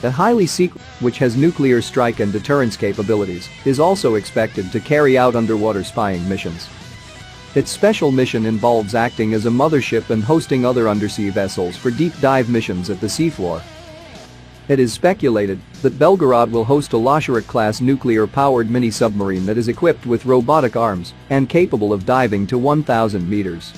A highly secret, which has nuclear strike and deterrence capabilities, is also expected to carry out underwater spying missions. Its special mission involves acting as a mothership and hosting other undersea vessels for deep dive missions at the seafloor. It is speculated that Belgorod will host a Losharek-class nuclear-powered mini-submarine that is equipped with robotic arms and capable of diving to 1,000 meters.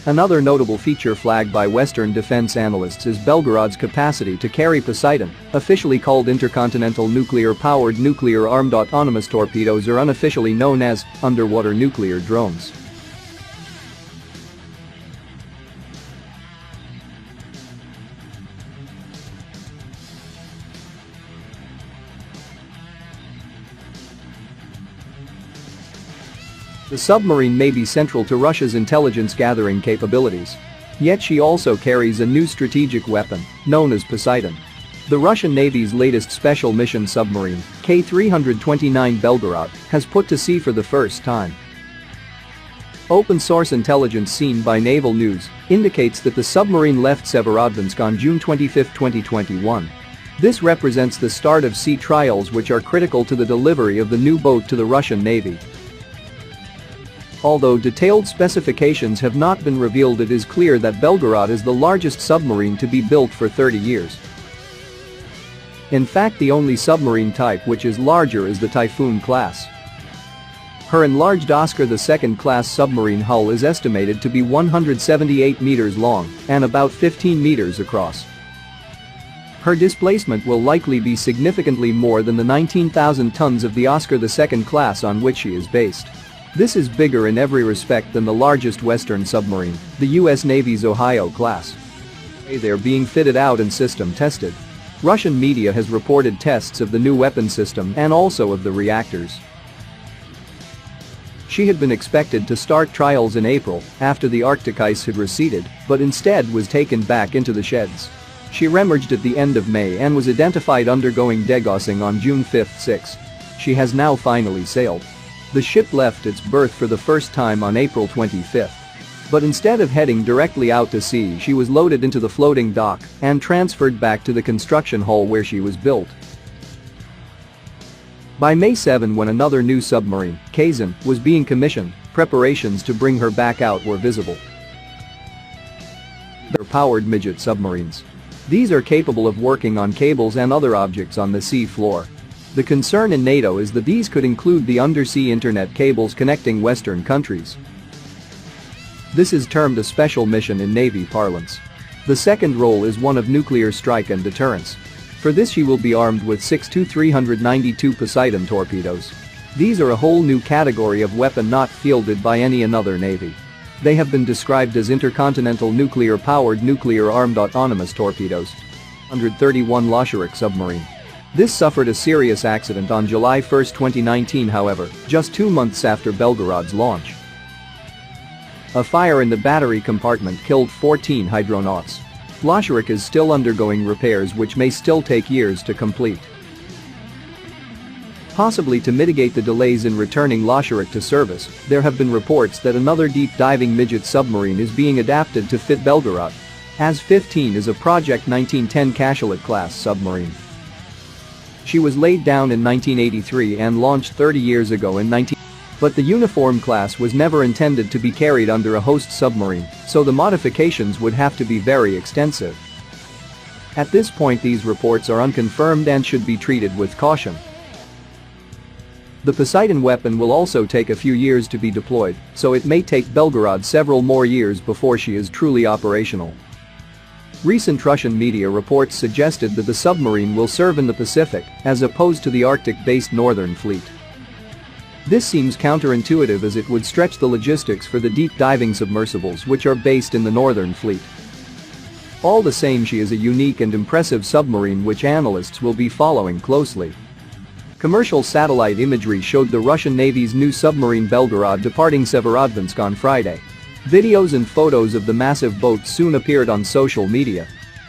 Another notable feature flagged by Western defense analysts is Belgorod's capacity to carry Poseidon, officially called intercontinental nuclear-powered nuclear-armed autonomous torpedoes, or unofficially known as underwater nuclear drones. The submarine may be central to Russia's intelligence-gathering capabilities. Yet she also carries a new strategic weapon, known as Poseidon. The Russian Navy's latest special mission submarine, K-329 Belgorod, has put to sea for the first time. Open-source intelligence seen by Naval News indicates that the submarine left Severodvinsk on June 25, 2021. This represents the start of sea trials which are critical to the delivery of the new boat to the Russian Navy. Although detailed specifications have not been revealed, it is clear that Belgorod is the largest submarine to be built for 30 years. In fact, the only submarine type which is larger is the Typhoon class. Her enlarged Oscar II class submarine hull is estimated to be 178 meters long and about 15 meters across. Her displacement will likely be significantly more than the 19,000 tons of the Oscar II class on which she is based. This is bigger in every respect than the largest Western submarine, the U.S. Navy's Ohio class. They're being fitted out and system tested. Russian media has reported tests of the new weapon system and also of the reactors. She had been expected to start trials in April after the Arctic ice had receded, but instead was taken back into the sheds. She reemerged at the end of May and was identified undergoing degaussing on June 5-6. She has now finally sailed. The ship left its berth for the first time on April 25. But instead of heading directly out to sea, she was loaded into the floating dock and transferred back to the construction hull where she was built. By May 7, when another new submarine, Kazan, was being commissioned, preparations to bring her back out were visible. They're powered midget submarines. These are capable of working on cables and other objects on the sea floor. The concern in NATO is that these could include the undersea internet cables connecting Western countries. This is termed a special mission in Navy parlance. The second role is one of nuclear strike and deterrence. For this she will be armed with 6 Tu-392 Poseidon torpedoes. These are a whole new category of weapon not fielded by any another navy. They have been described as intercontinental nuclear-powered nuclear-armed autonomous torpedoes. 131 Losharek submarine. This suffered a serious accident on July 1, 2019, however, just 2 months after Belgorod's launch. A fire in the battery compartment killed 14 hydronauts. Losharek is still undergoing repairs which may still take years to complete. Possibly to mitigate the delays in returning Losharek to service, there have been reports that another deep-diving midget submarine is being adapted to fit Belgorod. AS-15 is a Project 1910 cachalot-class submarine. She was laid down in 1983 and launched 30 years ago in 19... But the uniform class was never intended to be carried under a host submarine, so the modifications would have to be very extensive. At this point, these reports are unconfirmed and should be treated with caution. The Poseidon weapon will also take a few years to be deployed, so it may take Belgorod several more years before she is truly operational. Recent Russian media reports suggested that the submarine will serve in the Pacific as opposed to the Arctic-based Northern Fleet. This seems counterintuitive as it would stretch the logistics for the deep-diving submersibles which are based in the Northern Fleet. All the same, she is a unique and impressive submarine which analysts will be following closely. Commercial satellite imagery showed the Russian Navy's new submarine Belgorod departing Severodvinsk on Friday. Videos and photos of the massive boat soon appeared on social media.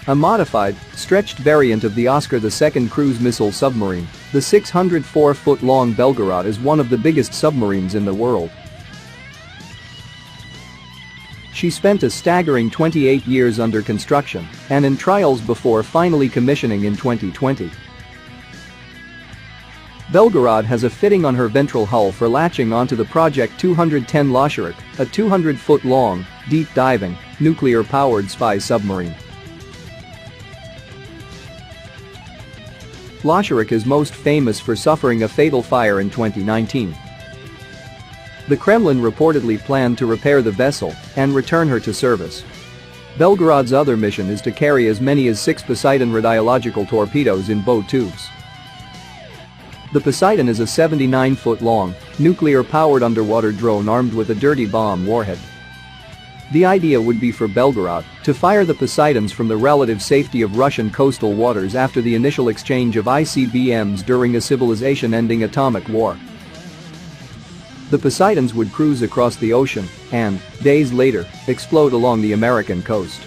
A modified, stretched variant of the Oscar II cruise missile submarine, the 604-foot-long Belgorod is one of the biggest submarines in the world. She She spent a staggering 28 years under construction and in trials before finally commissioning in 2020. Belgorod has a fitting on her ventral hull for latching onto the Project 210 Losherick, a 200-foot-long, deep-diving, nuclear-powered spy submarine. Losherick is most famous for suffering a fatal fire in 2019. The Kremlin reportedly planned to repair the vessel and return her to service. Belgorod's other mission is to carry as many as 6 Poseidon radiological torpedoes in boat tubes. The Poseidon is a 79-foot-long, nuclear-powered underwater drone armed with a dirty bomb warhead. The idea would be for Belgorod to fire the Poseidons from the relative safety of Russian coastal waters after the initial exchange of ICBMs during a civilization-ending atomic war. The Poseidons would cruise across the ocean and, days later, explode along the American coast.